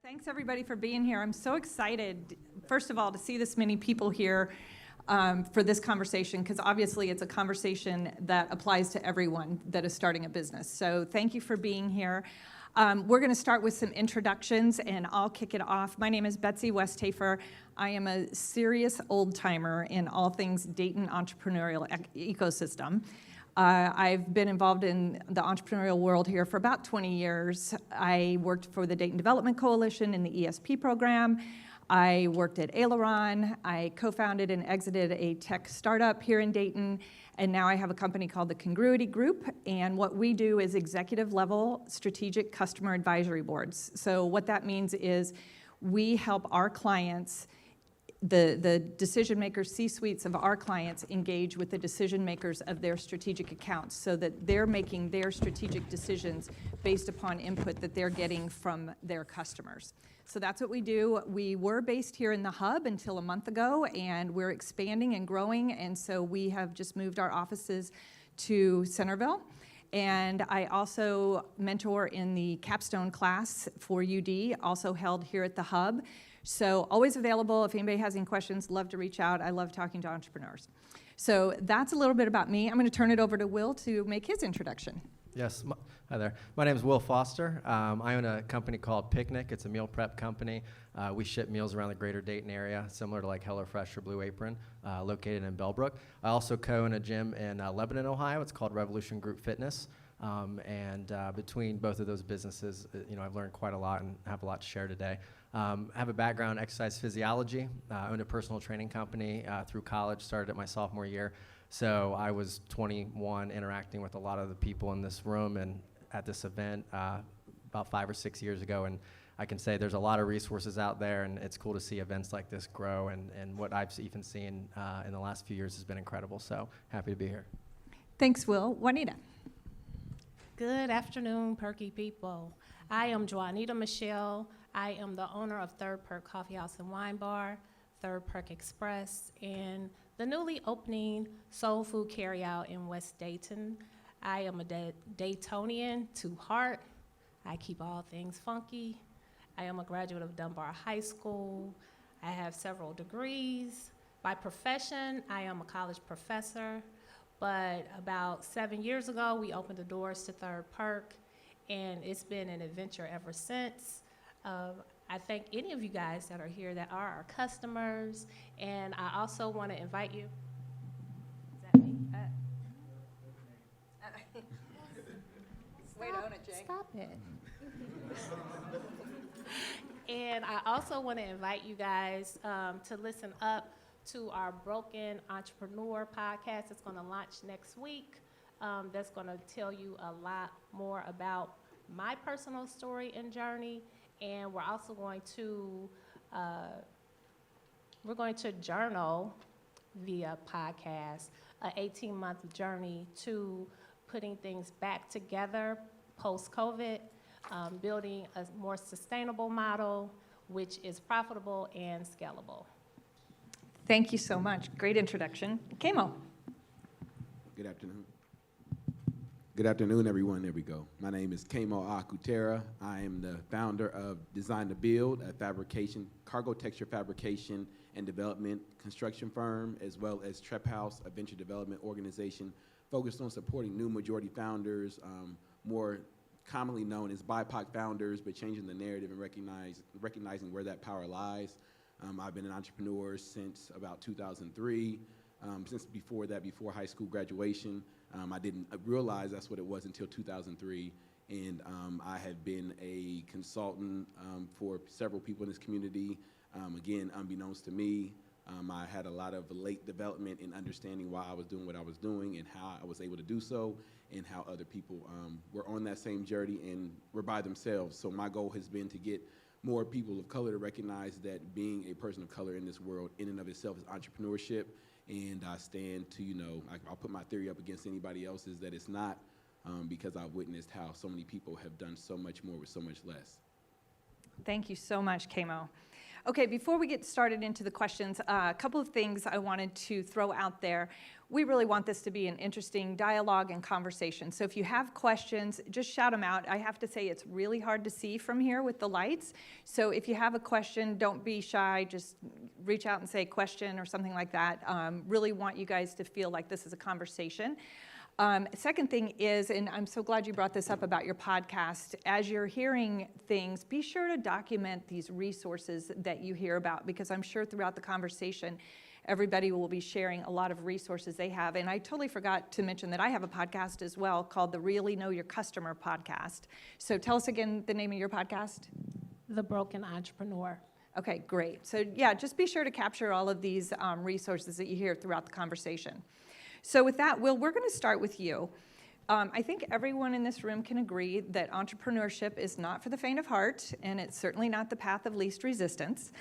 Thanks everybody for being here. I'm so excited, first of all, to see this many people here for this conversation, because obviously it's a conversation that applies to everyone that is starting a business. So thank you for being here. We're going to start with some introductions, and I'll kick it off. My name is Betsy Westhafer. I am a serious old-timer in all things Dayton entrepreneurial ecosystem. I've been involved in the entrepreneurial world here for about 20 years. I worked for the Dayton Development Coalition in the ESP program. I worked at Aileron. I co-founded and exited a tech startup here in Dayton. And now I have a company called the Congruity Group. And what we do is executive level strategic customer advisory boards. So what that means is we help our clients, the decision makers, C-suites of our clients, engage with the decision makers of their strategic accounts so that they're making their strategic decisions based upon input that they're getting from their customers. So that's what we do. We were based here in the hub until a month ago, and we're expanding and growing, and so we have just moved our offices to Centerville. And I also mentor in the capstone class for UD, also held here at the hub. So always available. If anybody has any questions, love to reach out. I love talking to entrepreneurs. So that's a little bit about me. I'm going to turn it over to Will to make his introduction. Yes, hi there. My name is Will Foster. I own a company called Picnk. It's a meal prep company. We ship meals around the greater Dayton area, similar to like HelloFresh or Blue Apron, located in Bellbrook. I also co-own a gym in Lebanon, Ohio. It's called Revolution Group Fitness. Between both of those businesses, I've learned quite a lot and have a lot to share today. I have a background in exercise physiology. I owned a personal training company through college, started at my sophomore year. So I was 21 interacting with a lot of the people in this room and at this event about 5 or 6 years ago. And I can say there's a lot of resources out there, and it's cool to see events like this grow. And what I've even seen in the last few years has been incredible. So happy to be here. Thanks, Will. Juanita. Good afternoon, Perky people. I am Juanita Michelle. I am the owner of Perk Coffeehouse and Wine Bar, Perk Express, and the newly opening Soul Food Carryout in West Dayton. I am a Daytonian to heart. I keep all things funky. I am a graduate of Dunbar High School. I have several degrees. By profession, I am a college professor. But about 7 years ago, we opened the doors to Perk, and it's been an adventure ever since. I thank any of you guys that are here that are our customers, and I also want to invite you. Is that me? Way to own it, Jay. Stop it. And I also want to invite you guys to listen up to our Broken Entrepreneur podcast. It's going to launch next week. That's going to tell you a lot more about my personal story and journey. And we're also going to journal via podcast, an 18-month journey to putting things back together post-COVID, building a more sustainable model, which is profitable and scalable. Thank you so much. Great introduction. Kémo. Good afternoon. Good afternoon, everyone. There we go. My name is Kémo Akutera. I am the founder of Design to Build, a fabrication, cargo texture fabrication and development construction firm, as well as Trep House, a venture development organization focused on supporting new majority founders, more commonly known as BIPOC founders, but changing the narrative and recognizing where that power lies. I've been an entrepreneur since about 2003. Since before that, before high school graduation, I didn't realize that's what it was until 2003. And I have been a consultant for several people in this community. Again, unbeknownst to me, I had a lot of late development in understanding why I was doing what I was doing and how I was able to do so, and how other people were on that same journey and were by themselves. So my goal has been to get more people of color to recognize that being a person of color in this world in and of itself is entrepreneurship. And I stand to, I'll put my theory up against anybody else's that it's not, because I've witnessed how so many people have done so much more with so much less. Thank you so much, Kémo. Okay, before we get started into the questions, a couple of things I wanted to throw out there. We really want this to be an interesting dialogue and conversation. So if you have questions, just shout them out. I have to say it's really hard to see from here with the lights. So if you have a question, don't be shy. Just reach out and say question or something like that. Really want you guys to feel like this is a conversation. Second thing is, and I'm so glad you brought this up about your podcast, as you're hearing things, be sure to document these resources that you hear about, because I'm sure throughout the conversation, everybody will be sharing a lot of resources they have. And I totally forgot to mention that I have a podcast as well called the Really Know Your Customer podcast. So tell us again the name of your podcast. The Broken Entrepreneur. Okay, great. So yeah, just be sure to capture all of these resources that you hear throughout the conversation. So with that, Will, we're going to start with you. I think everyone in this room can agree that entrepreneurship is not for the faint of heart, and it's certainly not the path of least resistance.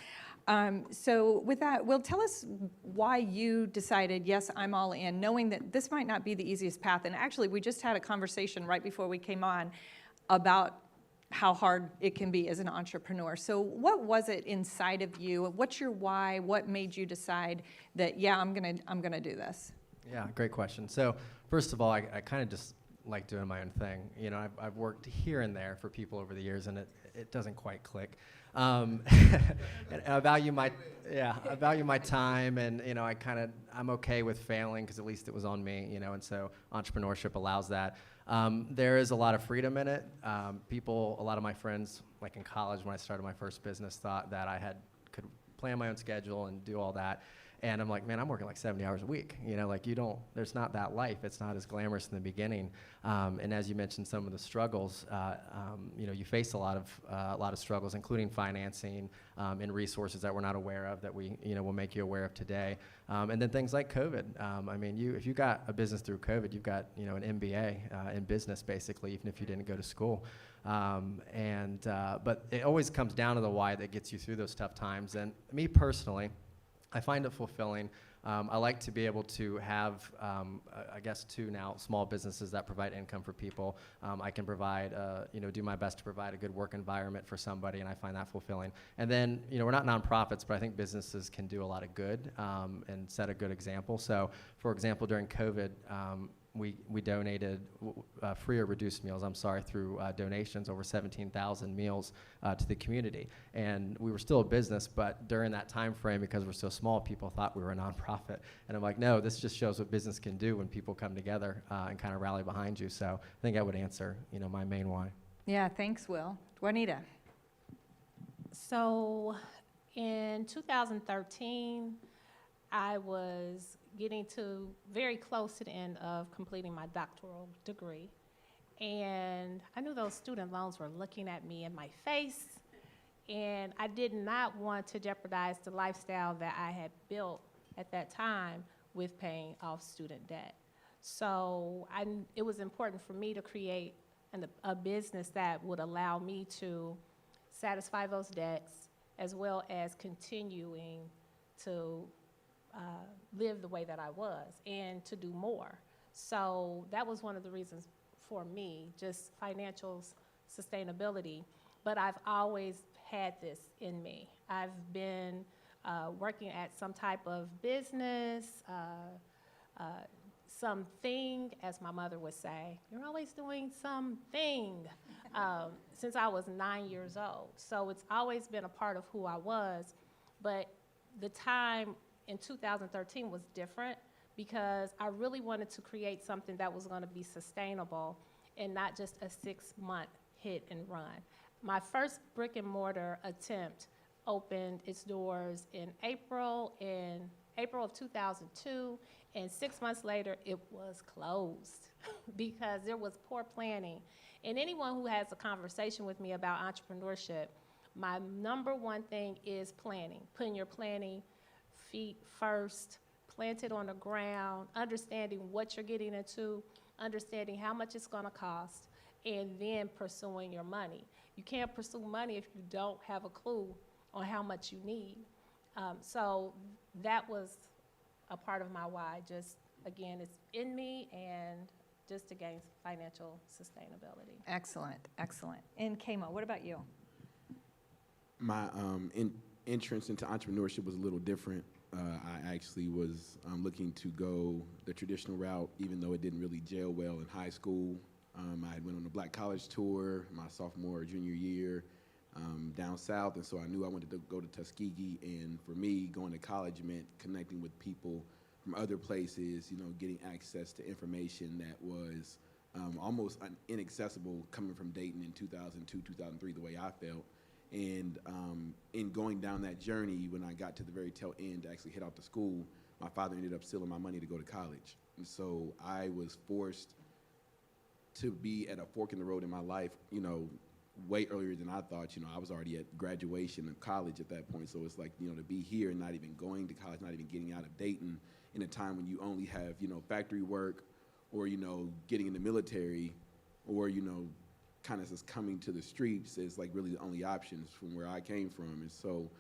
So with that, Will, tell us why you decided, yes, I'm all in, knowing that this might not be the easiest path. And actually, we just had a conversation right before we came on about how hard it can be as an entrepreneur. So what was it inside of you? What's your why? What made you decide that, yeah, I'm gonna do this? Yeah, great question. So first of all, I kind of just like doing my own thing. You know, I've worked here and there for people over the years, and it doesn't quite click. And I value my time, and you know, I'm okay with failing because at least it was on me. You know, and so entrepreneurship allows that. There is a lot of freedom in it. A lot of my friends, like in college when I started my first business, thought that could plan my own schedule and do all that. And I'm like, man, I'm working like 70 hours a week. You know, like there's not that life. It's not as glamorous in the beginning. And as you mentioned, some of the struggles, you know, you face a lot of struggles, including financing and resources that we're not aware of that will make you aware of today. And then things like COVID. I mean, if you got a business through COVID, you've got, you know, an MBA in business basically, even if you didn't go to school. But it always comes down to the why that gets you through those tough times. And me personally, I find it fulfilling. I like to be able to have, I guess, two now small businesses that provide income for people. I can provide, do my best to provide a good work environment for somebody, and I find that fulfilling. And then, you know, we're not nonprofits, but I think businesses can do a lot of good and set a good example. So, for example, during COVID, we donated free or reduced meals, through donations, over 17,000 meals to the community. And we were still a business, but during that time frame, because we're so small, people thought we were a nonprofit. And I'm like, no, this just shows what business can do when people come together and kind of rally behind you. So I think I would answer, you know, my main why. Yeah, thanks, Will. Juanita. So in 2013, I was getting very close to the end of completing my doctoral degree. And I knew those student loans were looking at me in my face, and I did not want to jeopardize the lifestyle that I had built at that time with paying off student debt. So it was important for me to create a business that would allow me to satisfy those debts as well as continuing to live the way that I was and to do more. So that was one of the reasons for me, just financial sustainability. But I've always had this in me. I've been working at some type of business, something, as my mother would say. You're always doing something since I was 9 years old. So it's always been a part of who I was. But the time in 2013 was different because I really wanted to create something that was going to be sustainable and not just a 6-month hit and run. My first brick and mortar attempt opened its doors in April of 2002, and 6 months later it was closed because there was poor planning. And anyone who has a conversation with me about entrepreneurship, my number one thing is planning, putting your planning feet first, planted on the ground, understanding what you're getting into, understanding how much it's going to cost, and then pursuing your money. You can't pursue money if you don't have a clue on how much you need. So that was a part of my why. Just, again, it's in me and just to gain financial sustainability. Excellent, excellent. And Kémo, what about you? In entrance into entrepreneurship was a little different. I actually was looking to go the traditional route, even though it didn't really gel well in high school. I went on a black college tour my sophomore or junior year down south, and so I knew I wanted to go to Tuskegee. And for me, going to college meant connecting with people from other places, you know, getting access to information that was almost inaccessible coming from Dayton in 2002, 2003, the way I felt. And in going down that journey, when I got to the very tail end to actually head out to school, my father ended up stealing my money to go to college. And so I was forced to be at a fork in the road in my life, you know, way earlier than I thought. You know, I was already at graduation of college at that point. So it's like, you know, to be here and not even going to college, not even getting out of Dayton in a time when you only have, you know, factory work or, you know, getting in the military or, you know, kind of just coming to the streets is like really the only options from where I came from. And so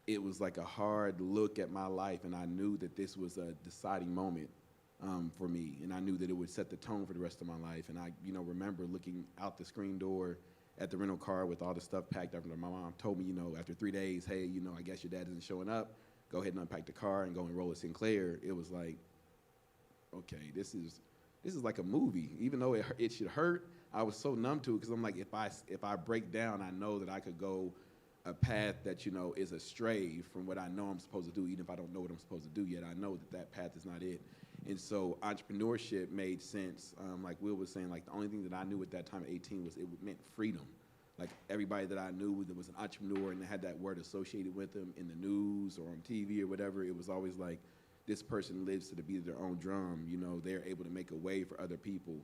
it was like a hard look at my life, and I knew that this was a deciding moment for me, and I knew that it would set the tone for the rest of my life. And I, you know, remember looking out the screen door at the rental car with all the stuff packed after my mom told me, you know, after 3 days, hey, you know, I guess your dad isn't showing up. Go ahead and unpack the car and go enroll at Sinclair. It was like, okay, this is like a movie. Even though it should hurt, I was so numb to it because I'm like, if I break down, I know that I could go a path that, you know, is astray from what I know I'm supposed to do. Even if I don't know what I'm supposed to do yet, I know that path is not it. And so entrepreneurship made sense. Like Will was saying, like the only thing that I knew at that time at 18 was it meant freedom. Like everybody that I knew that was an entrepreneur and had that word associated with them in the news or on TV or whatever, it was always like, this person lives to the beat of their own drum. You know, they're able to make a way for other people.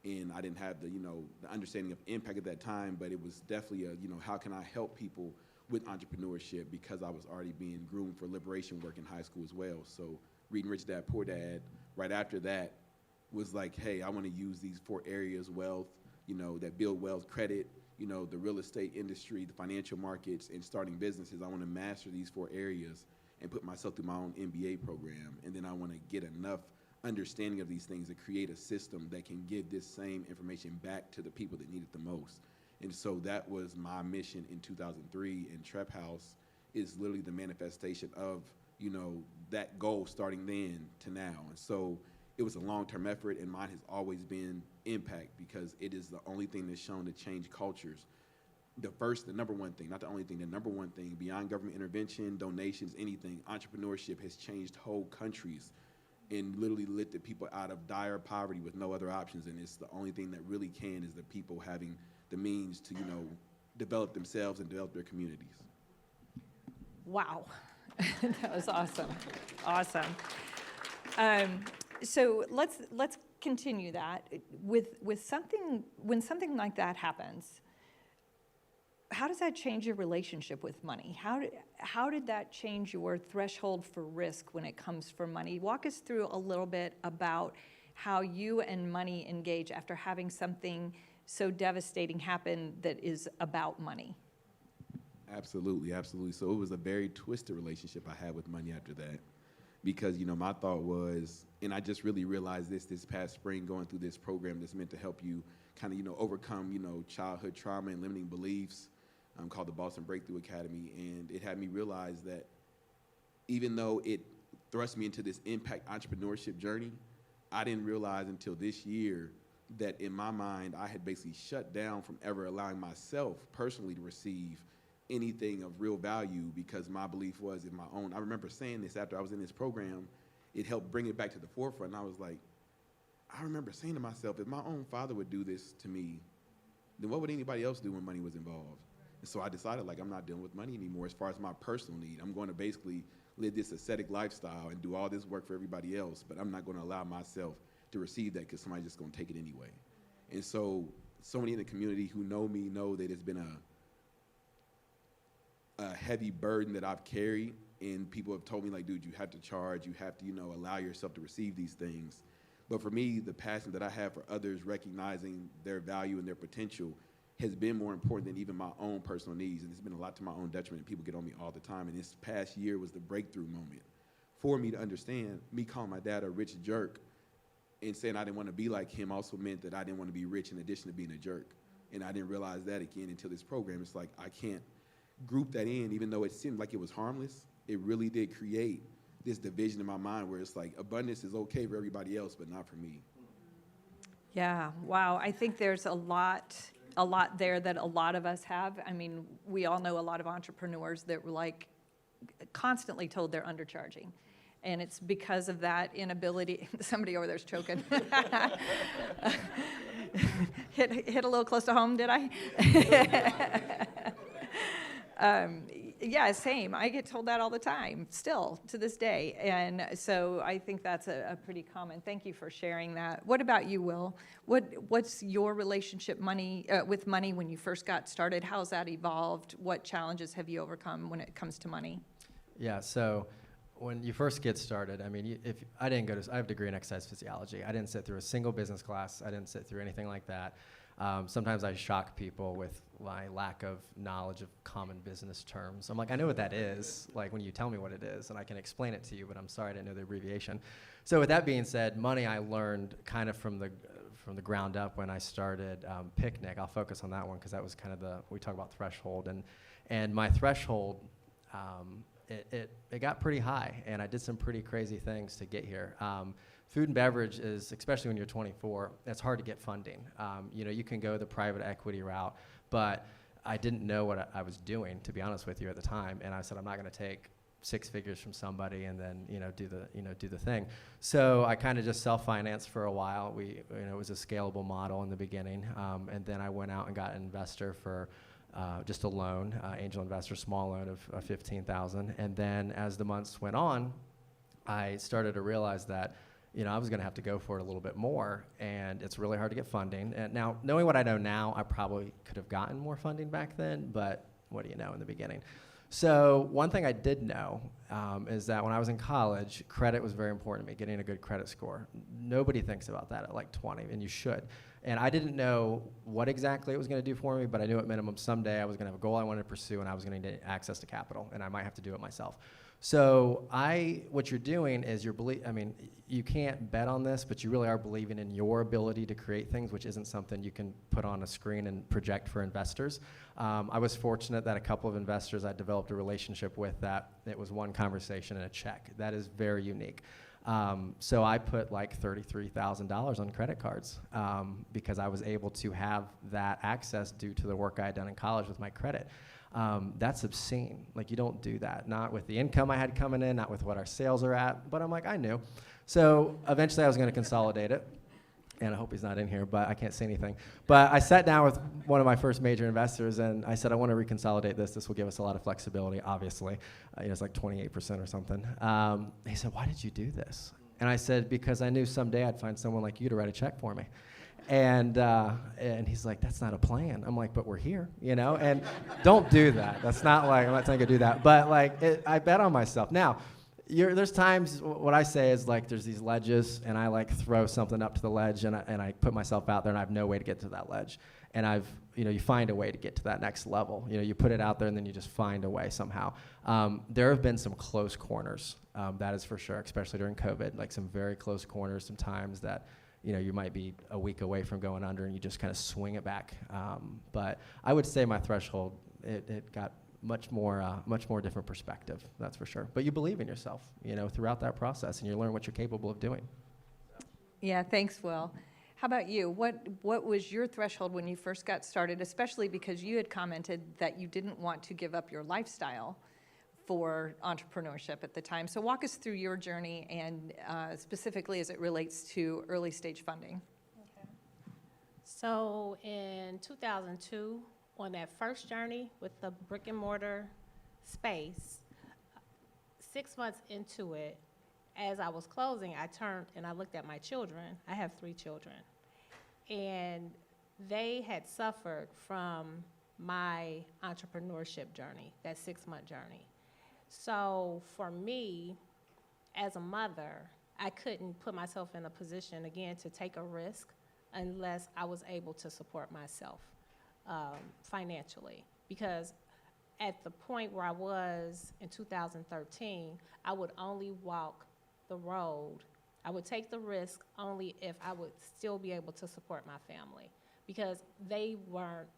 And I didn't have the, you know, the understanding of impact at that time, but it was definitely a, you know, how can I help people with entrepreneurship, because I was already being groomed for liberation work in high school as well. So reading Rich Dad, Poor Dad, right after that was like, hey, I want to use these 4 areas, wealth, you know, that build wealth, credit, you know, the real estate industry, the financial markets, and starting businesses. I want to master these 4 areas and put myself through my own MBA program. And then I want to get enough understanding of these things to create a system that can give this same information back to the people that need it the most. And so that was my mission in 2003, and Trap House is literally the manifestation of, you know, that goal starting then to now. And so it was a long-term effort, and mine has always been impact, because it is the only thing that's shown to change cultures. The number one thing, not the only thing, the number one thing, beyond government intervention, donations, anything, entrepreneurship has changed whole countries and literally lifted people out of dire poverty with no other options. And it's the only thing that really can, is the people having the means to, you know, develop themselves and develop their communities. Wow, that was awesome, awesome. So let's continue that with something. When something like that happens, how does that change your relationship with money? How did that change your threshold for risk when it comes from money? Walk us through a little bit about how you and money engage after having something so devastating happen that is about money. Absolutely, absolutely. So it was a very twisted relationship I had with money after that, because, you know, my thought was, and I just really realized this past spring going through this program that's meant to help you kind of, you know, overcome, you know, childhood trauma and limiting beliefs, called the Boston Breakthrough Academy. And it had me realize that even though it thrust me into this impact entrepreneurship journey, I didn't realize until this year that in my mind, I had basically shut down from ever allowing myself personally to receive anything of real value, because my belief was in my own. I remember saying this after I was in this program, it helped bring it back to the forefront. And I was like, I remember saying to myself, if my own father would do this to me, then what would anybody else do when money was involved? And so I decided, like, I'm not dealing with money anymore as far as my personal need. I'm going to basically live this ascetic lifestyle and do all this work for everybody else, but I'm not going to allow myself to receive that, because somebody's just going to take it anyway. And so many in the community who know me know that it's been a heavy burden that I've carried, and people have told me, like, dude, you have to charge, you have to, you know, allow yourself to receive these things. But for me, the passion that I have for others recognizing their value and their potential has been more important than even my own personal needs. And it's been a lot to my own detriment. People get on me all the time. And this past year was the breakthrough moment for me to understand. Me calling my dad a rich jerk and saying I didn't want to be like him also meant that I didn't want to be rich in addition to being a jerk. And I didn't realize that again until this program. It's like, I can't group that in, even though it seemed like it was harmless, it really did create this division in my mind where it's like abundance is okay for everybody else, but not for me. Yeah, wow. I think there's a lot there that a lot of us have. I mean, we all know a lot of entrepreneurs that were like constantly told they're undercharging. And it's because of that inability. Somebody over there's choking. hit a little close to home, did I? Yeah, same. I get told that all the time, still, to this day. And so I think that's a pretty common. Thank you for sharing that. What about you, Will? What's your relationship with money when you first got started? How's that evolved? What challenges have you overcome when it comes to money? Yeah, so when you first get started, I mean, I have a degree in exercise physiology. I didn't sit through a single business class. I didn't sit through anything like that. Sometimes I shock people with my lack of knowledge of common business terms. I'm like, I know what that is, like when you tell me what it is, and I can explain it to you, but I'm sorry I didn't know the abbreviation. So with that being said, money I learned kind of from the ground up when I started Picnk. I'll focus on that one because that was kind of we talk about threshold, and my threshold, it got pretty high, and I did some pretty crazy things to get here. Food and beverage is, especially when you're 24, it's hard to get funding. You can go the private equity route, but I didn't know what I was doing, to be honest with you, at the time. And I said, I'm not going to take 6 figures from somebody and then do the thing. So I kind of just self-financed for a while. It was a scalable model in the beginning, and then I went out and got an investor for just a loan, angel investor, small loan of $15,000. And then as the months went on, I started to realize that I was going to have to go for it a little bit more, and it's really hard to get funding. And now, knowing what I know now, I probably could have gotten more funding back then, but what do you know in the beginning? So one thing I did know is that when I was in college, credit was very important to me, getting a good credit score. Nobody thinks about that at like 20, and you should. And I didn't know what exactly it was going to do for me, but I knew at minimum someday I was going to have a goal I wanted to pursue, and I was going to get access to capital, and I might have to do it myself. So what you're doing is you can't bet on this, but you really are believing in your ability to create things, which isn't something you can put on a screen and project for investors. I was fortunate that a couple of investors I developed a relationship with that it was one conversation and a check. That is very unique. So I put like $33,000 on credit cards because I was able to have that access due to the work I had done in college with my credit. That's obscene. Like, you don't do that. Not with the income I had coming in, not with what our sales are at. But I'm like, I knew. So eventually I was going to consolidate it. And I hope he's not in here, but I can't say anything. But I sat down with one of my first major investors, and I said, I want to reconsolidate this. This will give us a lot of flexibility, obviously. It's like 28% or something. He said, why did you do this? And I said, because I knew someday I'd find someone like you to write a check for me. And he's like, that's not a plan. I'm like, but we're here, and don't do that. That's not like, I'm not saying I do that, but like, I bet on myself. Now, there's times what I say is like, there's these ledges, and I like throw something up to the ledge, and I put myself out there, and I have no way to get to that ledge. And you find a way to get to that next level. You put it out there, and then you just find a way somehow. There have been some close corners, that is for sure, especially during COVID, like some very close corners, some times that you might be a week away from going under, and you just kind of swing it back. But I would say my threshold, it got much more different perspective, that's for sure. But you believe in yourself, throughout that process, and you learn what you're capable of doing. Yeah, thanks, Will. How about you? What was your threshold when you first got started, especially because you had commented that you didn't want to give up your lifestyle for entrepreneurship at the time. So walk us through your journey, and specifically as it relates to early stage funding. Okay. So in 2002, on that first journey with the brick and mortar space, 6 months into it, as I was closing, I turned and I looked at my children. I have 3 children. And they had suffered from my entrepreneurship journey, that 6-month journey. So for me, as a mother, I couldn't put myself in a position, again, to take a risk unless I was able to support myself financially. Because at the point where I was in 2013, I would only walk the road. I would take the risk only if I would still be able to support my family, because they weren't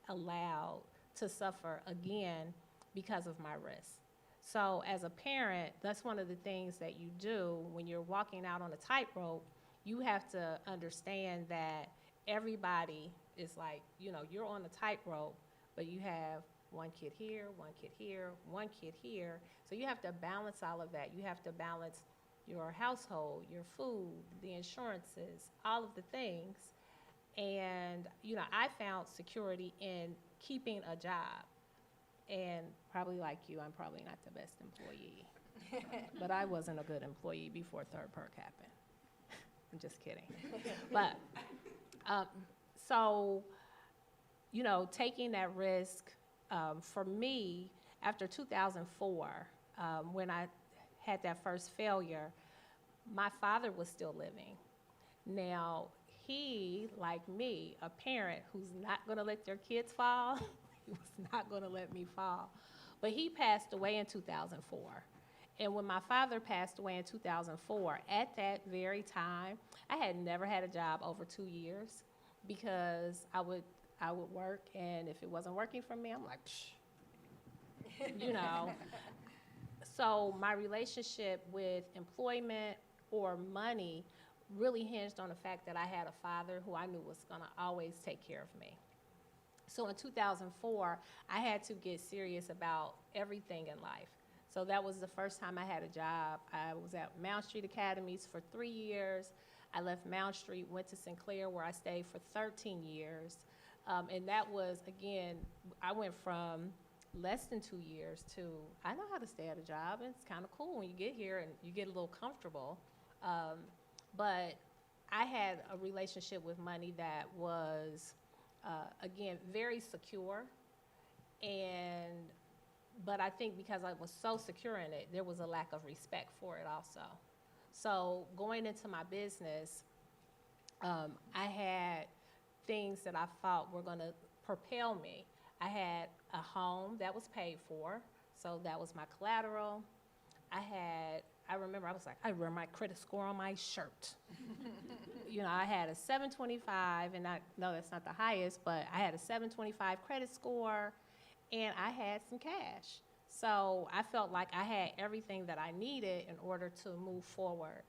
allowed to suffer again because of my risk. So as a parent, that's one of the things that you do when you're walking out on a tightrope. You have to understand that everybody is like, you know, you're on a tightrope, but you have one kid here, one kid here, one kid here. So you have to balance all of that. You have to balance your household, your food, the insurances, all of the things. And, you know, I found security in keeping a job. And probably like you, I'm probably not the best employee. But I wasn't a good employee before Third Perk happened. I'm just kidding. But, so, you know, taking that risk, for me, after 2004, when I had that first failure, my father was still living. Now, he, like me, a parent who's not going to let their kids fall, he was not going to let me fall. But he passed away in 2004. And when my father passed away in 2004, at that very time, I had never had a job over 2 years because I would work, and if it wasn't working for me, I'm like, psh, you know. So my relationship with employment or money really hinged on the fact that I had a father who I knew was going to always take care of me. So in 2004, I had to get serious about everything in life. So that was the first time I had a job. I was at Mount Street Academies for 3 years. I left Mount Street, went to Sinclair, where I stayed for 13 years. And that was, again, I went from less than 2 years to, I know how to stay at a job, and it's kind of cool when you get here and you get a little comfortable. But I had a relationship with money that was, again, very secure. But I think because I was so secure in it, there was a lack of respect for it also. So going into my business, I had things that I thought were going to propel me. I had a home that was paid for, so that was my collateral. I remember I was like, I wear my credit score on my shirt. You know, I had a 725, and no, that's not the highest, but I had a 725 credit score, and I had some cash. So I felt like I had everything that I needed in order to move forward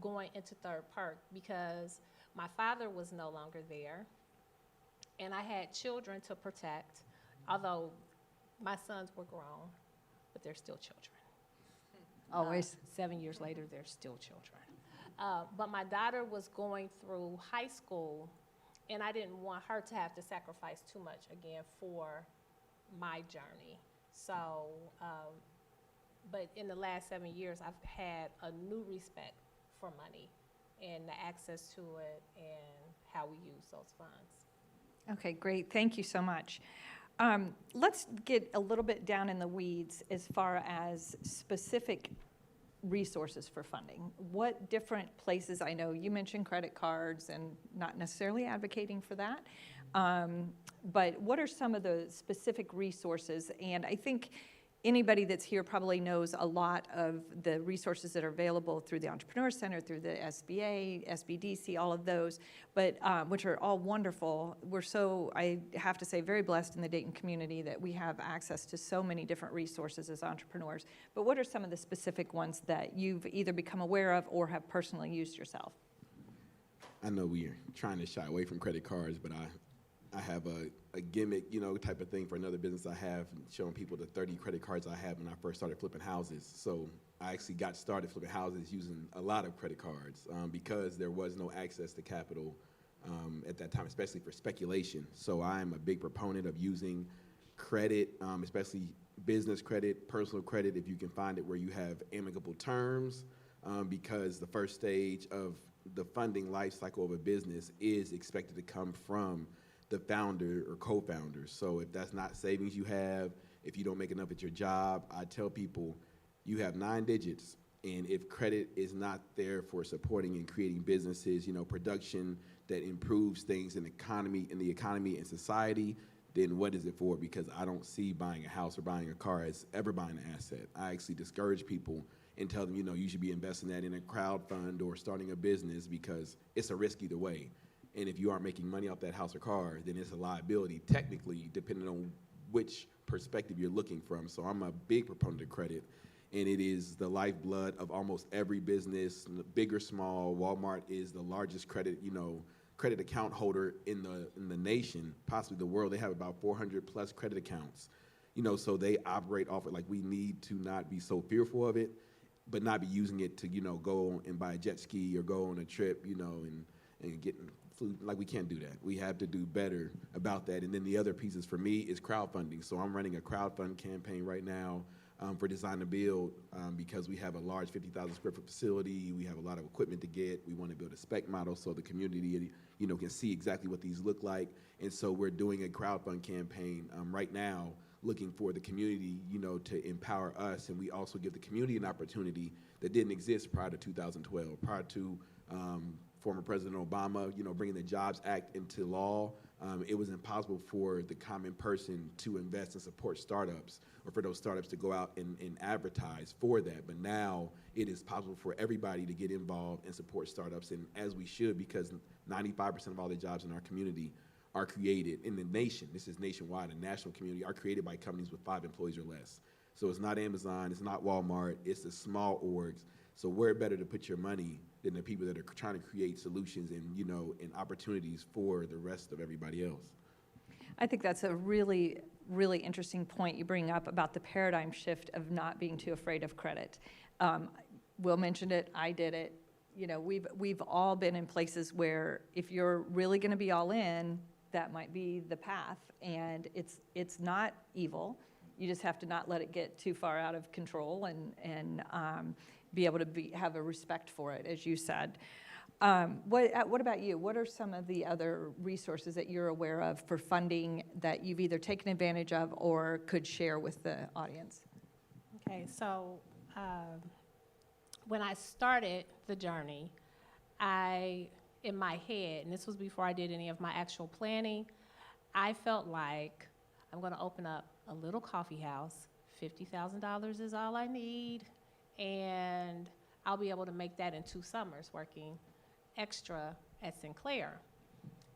going into Third Perk, because my father was no longer there, and I had children to protect, although my sons were grown, but they're still children. Always. 7 years later, they're still children. But my daughter was going through high school, and I didn't want her to have to sacrifice too much, again, for my journey. So, but in the last 7 years, I've had a new respect for money and the access to it and how we use those funds. Okay, great. Thank you so much. Let's get a little bit down in the weeds as far as specific resources for funding. What different places, I know you mentioned credit cards and not necessarily advocating for that, but what are some of the specific resources? And I think anybody that's here probably knows a lot of the resources that are available through the Entrepreneur Center, through the SBA, SBDC, all of those, but which are all wonderful. We're so, I have to say, very blessed in the Dayton community that we have access to so many different resources as entrepreneurs. But what are some of the specific ones that you've either become aware of or have personally used yourself? I know we're trying to shy away from credit cards, but I have a gimmick, you know, type of thing for another business I have, showing people the 30 credit cards I had when I first started flipping houses. So I actually got started flipping houses using a lot of credit cards because there was no access to capital at that time, especially for speculation. So I'm a big proponent of using credit, especially business credit, personal credit, if you can find it where you have amicable terms, because the first stage of the funding life cycle of a business is expected to come from the founder or co-founders. So if that's not savings you have, if you don't make enough at your job, I tell people you have 9 digits, and if credit is not there for supporting and creating businesses, you know, production that improves things in the economy and society, then what is it for? Because I don't see buying a house or buying a car as ever buying an asset. I actually discourage people and tell them, you know, you should be investing that in a crowd fund or starting a business because it's a risk either way. And if you aren't making money off that house or car, then it's a liability, technically, depending on which perspective you're looking from. So I'm a big proponent of credit, and it is the lifeblood of almost every business, big or small. Walmart is the largest credit account holder in the nation, possibly the world. They have about 400 plus credit accounts. So they operate off it. Like, we need to not be so fearful of it, but not be using it to, go and buy a jet ski or go on a trip, and get food. Like, we can't do that. We have to do better about that. And then the other pieces for me is crowdfunding. So I'm running a crowdfund campaign right now for Design to Build because we have a large 50,000 square foot facility. We have a lot of equipment to get. We want to build a spec model so the community, can see exactly what these look like. And so we're doing a crowdfund campaign right now, looking for the community, to empower us. And we also give the community an opportunity that didn't exist prior to 2012, prior to former President Obama, bringing the Jobs Act into law. It was impossible for the common person to invest and support startups, or for those startups to go out and advertise for that. But now it is possible for everybody to get involved and support startups, and as we should, because 95% of all the jobs in our community are created in the nation. This is nationwide, a national community, are created by companies with 5 employees or less. So it's not Amazon, it's not Walmart, it's the small orgs. So where better to put your money than the people that are trying to create solutions and, and opportunities for the rest of everybody else. I think that's a really, really interesting point you bring up about the paradigm shift of not being too afraid of credit. Will mentioned it, I did it. We've all been in places where if you're really going to be all in, that might be the path, and it's not evil. You just have to not let it get too far out of control and be able to have a respect for it, as you said. What about you? What are some of the other resources that you're aware of for funding that you've either taken advantage of or could share with the audience? Okay, so when I started the journey, in my head, and this was before I did any of my actual planning, I felt like I'm going to open up a little coffee house. $50,000 is all I need, and I'll be able to make that in 2 summers working extra at Sinclair.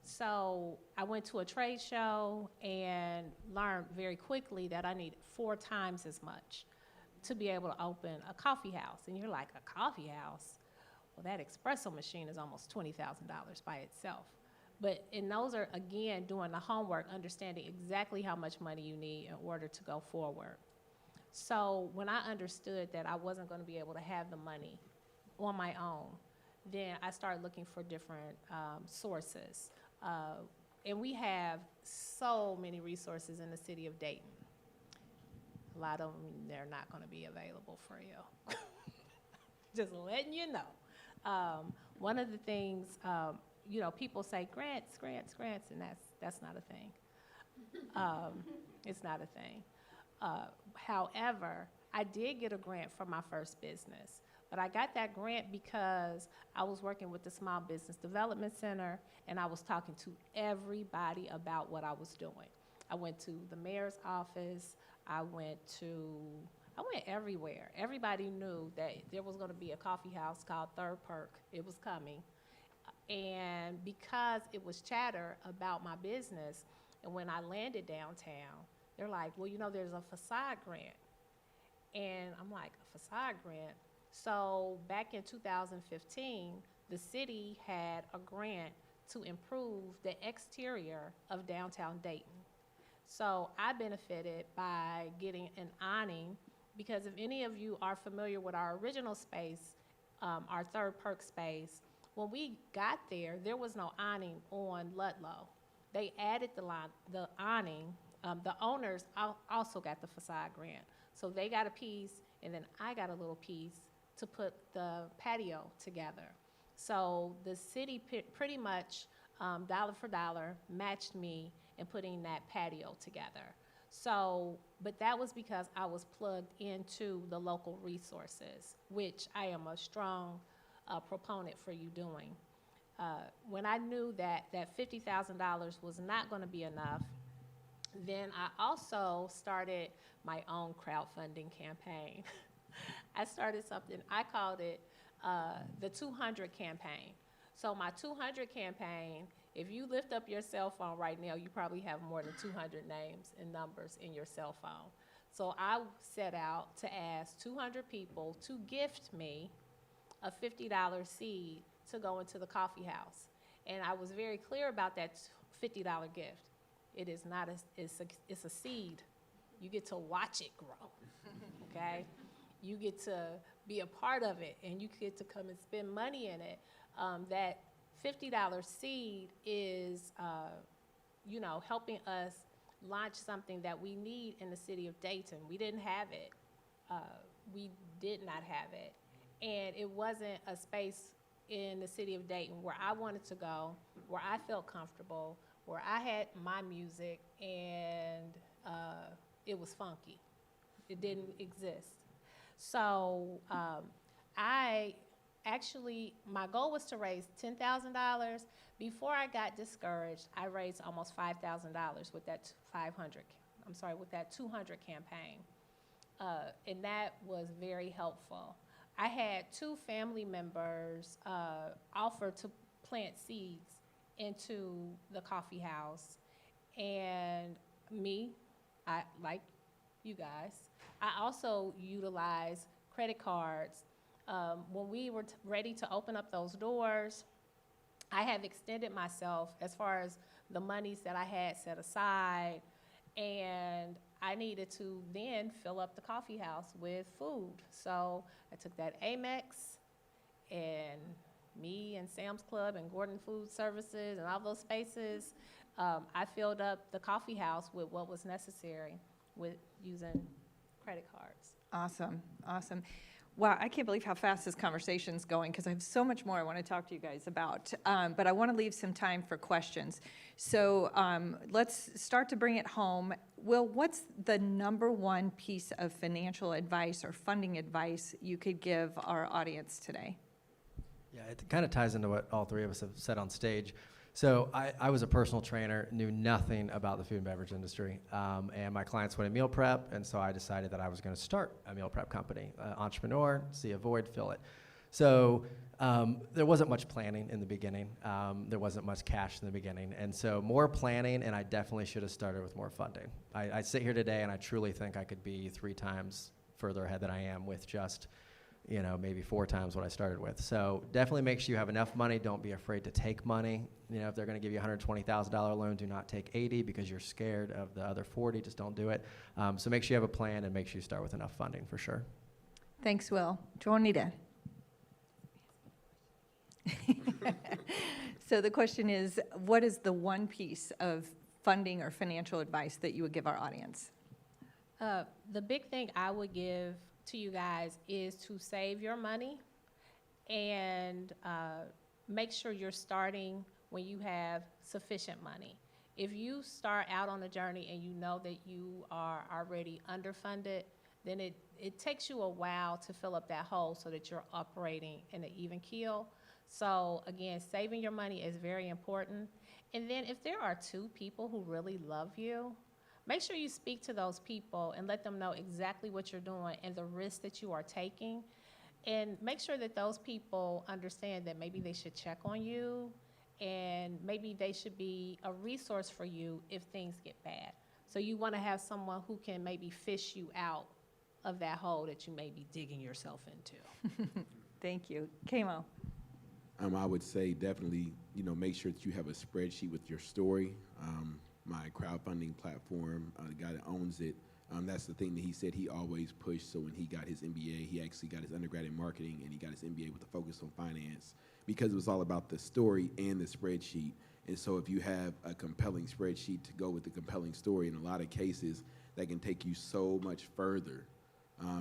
So I went to a trade show and learned very quickly that I need 4 times as much to be able to open a coffee house. And you're like, a coffee house? Well, that espresso machine is almost $20,000 by itself. And those are, again, doing the homework, understanding exactly how much money you need in order to go forward. So when I understood that I wasn't going to be able to have the money on my own, then I started looking for different sources. And we have so many resources in the city of Dayton. A lot of them, they're not going to be available for you. Just letting you know. One of the things, people say grants, and that's not a thing. It's not a thing. However, I did get a grant for my first business, but I got that grant because I was working with the Small Business Development Center, and I was talking to everybody about what I was doing. I went to the mayor's office. I went everywhere. Everybody knew that there was going to be a coffee house called Perk. It was coming. And because it was chatter about my business, and when I landed downtown, they're like, well, there's a facade grant. And I'm like, a facade grant? So back in 2015, the city had a grant to improve the exterior of downtown Dayton. So I benefited by getting an awning, because if any of you are familiar with our original space, our third Perk space, when we got there, there was no awning on Ludlow. They added the awning. The owners also got the facade grant. So they got a piece, and then I got a little piece to put the patio together. So the city pretty much dollar for dollar matched me in putting that patio together. So, but that was because I was plugged into the local resources, which I am a strong proponent for you doing. When I knew that $50,000 was not going to be enough, then I also started my own crowdfunding campaign. I started something, I called it the 200 campaign. So my 200 campaign, if you lift up your cell phone right now, you probably have more than 200 names and numbers in your cell phone. So I set out to ask 200 people to gift me a $50 seed to go into the Coffeehouse. And I was very clear about that $50 gift. It is not it's a seed. You get to watch it grow, okay? You get to be a part of it, and you get to come and spend money in it. That $50 seed is, helping us launch something that we need in the city of Dayton. We didn't have it. We did not have it. And it wasn't a space in the city of Dayton where I wanted to go, where I felt comfortable, where I had my music, and it was funky. It didn't exist. So my goal was to raise $10,000. Before I got discouraged, I raised almost $5,000 with that 200 campaign. And that was very helpful. I had 2 family members offer to plant seeds into the Coffeehouse. And me, like you guys, I also utilized credit cards. When we were ready to open up those doors, I have extended myself as far as the monies that I had set aside, and I needed to then fill up the Coffeehouse with food. So I took that Amex, and me and Sam's Club and Gordon Food Services and all those spaces, I filled up the Coffeehouse with what was necessary with using credit cards. Awesome, awesome. Wow, I can't believe how fast this conversation's going because I have so much more I want to talk to you guys about. But I want to leave some time for questions. So let's start to bring it home. Will, what's the #1 piece of financial advice or funding advice you could give our audience today? Yeah, it kind of ties into what all 3 of us have said on stage. So I was a personal trainer, knew nothing about the food and beverage industry, and my clients wanted meal prep, and so I decided that I was going to start a meal prep company. Entrepreneur, see a void, fill it. So there wasn't much planning in the beginning. There wasn't much cash in the beginning, and so more planning, and I definitely should have started with more funding. I sit here today, and I truly think I could be 3 times further ahead than I am with just maybe 4 times what I started with. So definitely make sure you have enough money. Don't be afraid to take money. If they're going to give you a $120,000 loan, do not take 80 because you're scared of the other 40. Just don't do it. So make sure you have a plan and make sure you start with enough funding for sure. Thanks, Will. Juanita. So the question is, what is the one piece of funding or financial advice that you would give our audience? The big thing I would give to you guys is to save your money and make sure you're starting when you have sufficient money. If you start out on a journey and you know that you are already underfunded, then it takes you a while to fill up that hole so that you're operating in an even keel. So again, saving your money is very important. And then if there are 2 people who really love you, make sure you speak to those people and let them know exactly what you're doing and the risks that you are taking. And make sure that those people understand that maybe they should check on you and maybe they should be a resource for you if things get bad. So you want to have someone who can maybe fish you out of that hole that you may be digging yourself into. Thank you. Kémo. I would say definitely, make sure that you have a spreadsheet with your story. My crowdfunding platform, the guy that owns it, that's the thing that he said he always pushed. So when he got his MBA, he actually got his undergrad in marketing and he got his MBA with a focus on finance because it was all about the story and the spreadsheet. And so if you have a compelling spreadsheet to go with the compelling story, in a lot of cases, that can take you so much further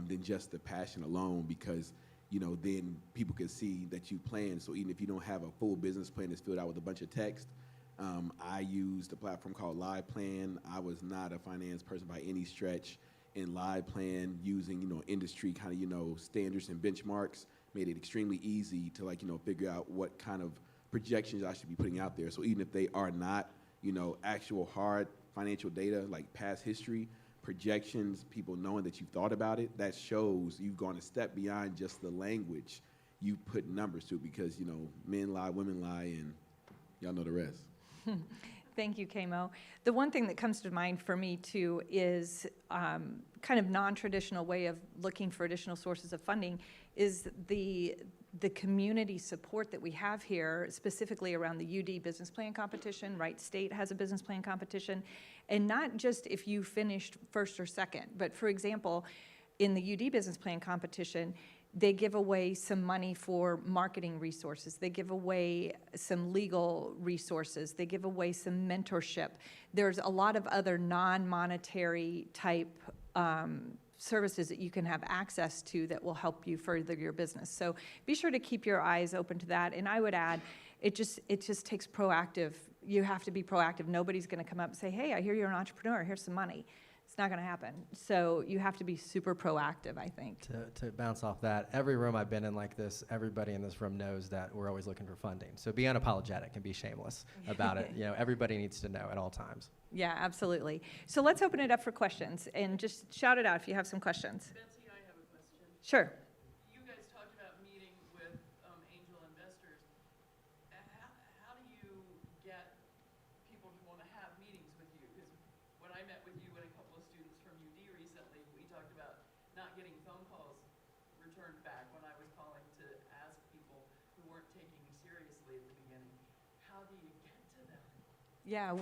than just the passion alone because then people can see that you plan. So even if you don't have a full business plan that's filled out with a bunch of text, I used a platform called LivePlan. I was not a finance person by any stretch. And LivePlan, using industry kind of standards and benchmarks, made it extremely easy to figure out what kind of projections I should be putting out there. So even if they are not actual hard financial data like past history, projections, people knowing that you've thought about it, that shows you've gone a step beyond just the language. you put numbers to it because, you know, men lie, women lie, and y'all know the rest. Thank you, Kémo. The one thing that comes to mind for me too is kind of non-traditional way of looking for additional sources of funding is the community support that we have here, specifically around the UD business plan competition. Wright State has a business plan competition, and not just if you finished first or second, but for example, in the UD business plan competition, they give away some money for marketing resources. They give away some legal resources. They give away some mentorship. There's a lot of other non-monetary type services that you can have access to that will help you further your business. So be sure to keep your eyes open to that. And I would add, it just takes proactive. You have to be proactive. Nobody's going to come up and say, hey, I hear you're an entrepreneur. Here's some money. It's not going to happen. So you have to be super proactive, I think. To bounce off that, every room I've been in like this, everybody in this room knows that we're always looking for funding. So be unapologetic and be shameless about it. You know, everybody needs to know at all times. Yeah, absolutely. So let's open it up for questions, and just shout it out if you have some questions. Betsy, I have a question. Sure. You guys talked about meeting with angel investors. How do you get people to want to have meetings with you? Because when I met with you and a couple of students from UD recently, we talked about not getting phone calls returned back when I was calling to ask people who weren't taking me seriously at the beginning. How do you get to them? Yeah,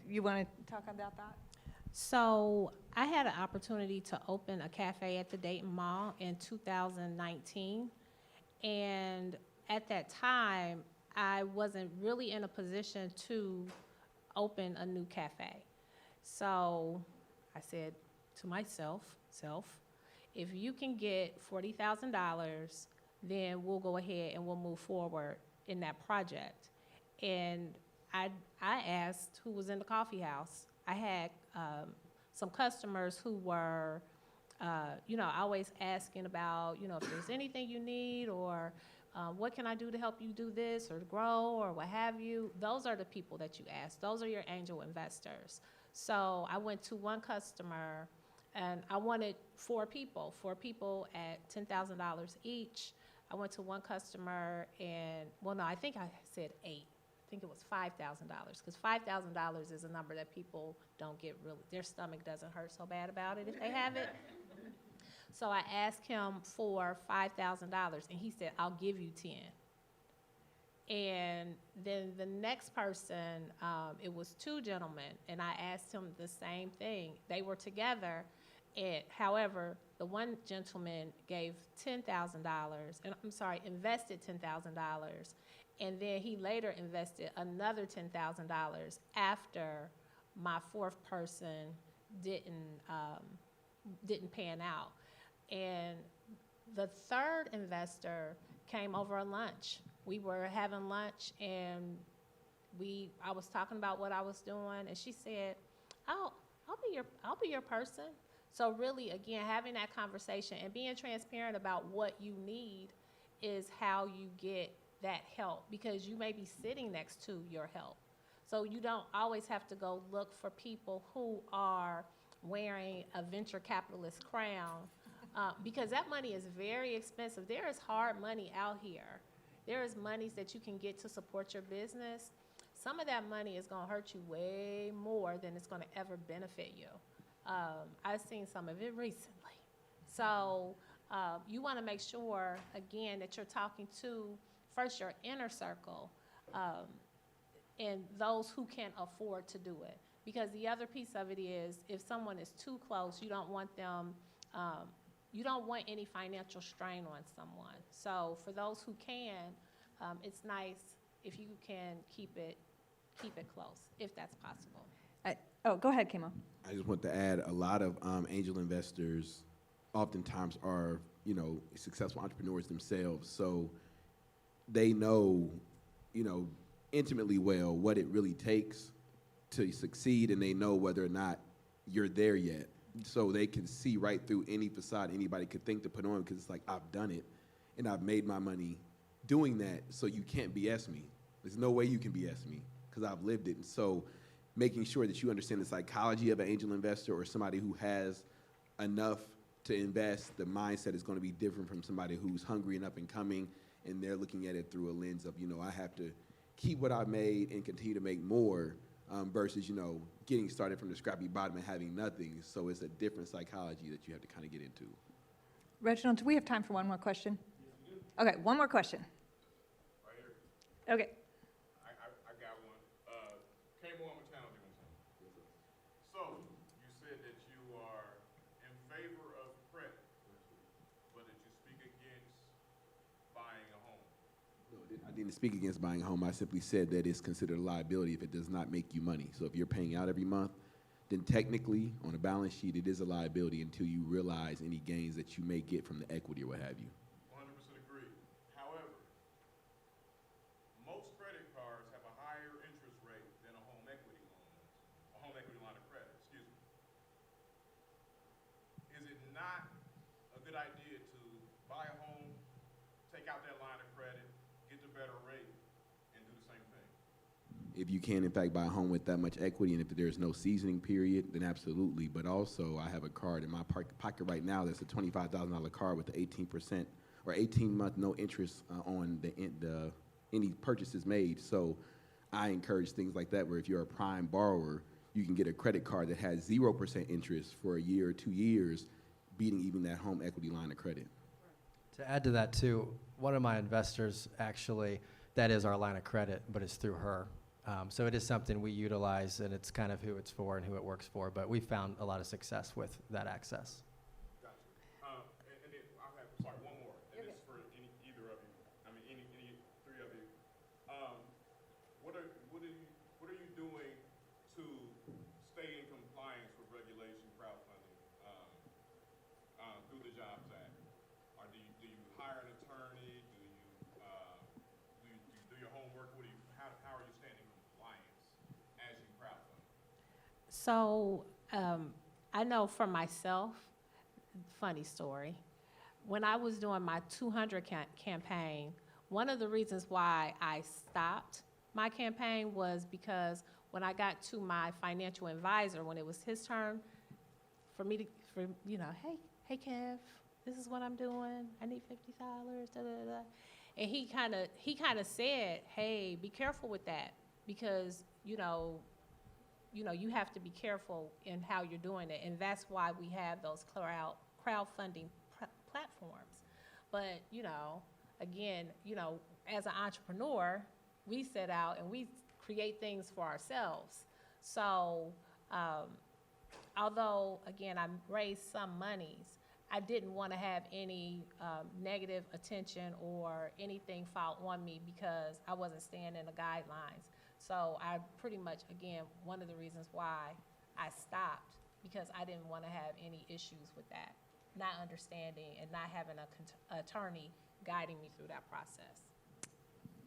you want to talk about that? So I had an opportunity to open a cafe at the Dayton Mall in 2019. And at that time, I wasn't really in a position to open a new cafe. So I said to myself, if you can get $40,000, then we'll go ahead and we'll move forward in that project. And I asked who was in the Coffeehouse. I had some customers who were, always asking about, if there's anything you need or what can I do to help you do this or grow or what have you. Those are the people that you ask. Those are your angel investors. So I went to one customer and I wanted four people at $10,000 each. I went to one customer and, I think I said 8. I think it was $5,000 because $5,000 is a number that people don't get really, their stomach doesn't hurt so bad about it if they have it. So I asked him for $5,000 and he said, I'll give you 10. And then the next person, it was 2 gentlemen, and I asked him the same thing. They were together, however, the one gentleman gave $10,000, and invested $10,000, and then he later invested another $10,000 after my 4th person didn't pan out. And the 3rd investor came over at lunch. We were having lunch, and I was talking about what I was doing, and she said, "I'll be your person." So really, again, having that conversation and being transparent about what you need is how you get that help, because you may be sitting next to your help. So you don't always have to go look for people who are wearing a venture capitalist crown, because that money is very expensive. There is hard money out here. There is monies that you can get to support your business. Some of that money is going to hurt you way more than it's going to ever benefit you. I've seen some of it recently. So you want to make sure, again, that you're talking to, first, your inner circle and those who can afford to do it. Because the other piece of it is, if someone is too close, you don't want them, you don't want any financial strain on someone. So for those who can, it's nice if you can keep it close, if that's possible. Go ahead, Kémo. I just want to add, a lot of angel investors oftentimes are, successful entrepreneurs themselves. So they know, intimately well what it really takes to succeed, and they know whether or not you're there yet. So they can see right through any facade anybody could think to put on, because it's like, I've done it, and I've made my money doing that, so you can't BS me. There's no way you can BS me, because I've lived it. And so making sure that you understand the psychology of an angel investor or somebody who has enough to invest, the mindset is going to be different from somebody who's hungry and up and coming and they're looking at it through a lens of, I have to keep what I made and continue to make more versus, getting started from the scrappy bottom and having nothing. So it's a different psychology that you have to kind of get into. Reginald, do we have time for one more question? Okay, one more question. Right here. Okay. I got one. Kémo, I'm gonna challenge you on something. So, you said that you are in favor of credit, but that you speak against buying a home. No, I didn't speak against buying a home. I simply said that it's considered a liability if it does not make you money. So if you're paying out every month, then technically on a balance sheet, it is a liability until you realize any gains that you may get from the equity or what have you. 100% agree. However, most credit cards have a higher interest rate than a home equity loan, a home equity line of credit, excuse me. Is it not a good idea to buy a home, take out that line of credit, get the better rate, and do the same thing? If you can, in fact, buy a home with that much equity, and if there's no seasoning period, then absolutely. But also, I have a card in my pocket right now that's a $25,000 card with the 18% or 18-month no interest on any purchases made. So I encourage things like that, where if you're a prime borrower, you can get a credit card that has 0% interest for a year or 2 years, beating even that home equity line of credit. To add to that too, one of my investors actually, that is our line of credit, but it's through her. So it is something we utilize, and it's kind of who it's for and who it works for, but we found a lot of success with that access. Gotcha. And then I'll have, sorry, one more. And this is for either of you. I mean, any three of you. What are you doing to stay in compliance with regulation crowdfunding through the Jobs Act? Or do you hire an attorney? Do you do your homework? How are you staying in compliance as you crowdfund? So I know for myself, funny story, when I was doing my 200 campaign, one of the reasons why I stopped my campaign was because when I got to my financial advisor, when it was his turn, for hey Kev, this is what I'm doing. I need $50. Da, da, da. And he kind of said, hey, be careful with that, because you have to be careful in how you're doing it, and that's why we have those crowdfunding platforms. But again, as an entrepreneur, we set out and we create things for ourselves. So although again I raised some monies, I didn't want to have any negative attention or anything filed on me because I wasn't staying in the guidelines. So I pretty much, again, one of the reasons why I stopped, because I didn't want to have any issues with that, not understanding and not having an attorney guiding me through that process.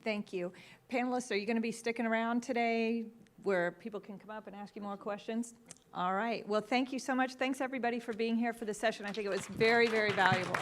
Thank you. Panelists, are you going to be sticking around today where people can come up and ask you more questions? All right. Well, thank you so much. Thanks, everybody, for being here for this session. I think it was very, very valuable.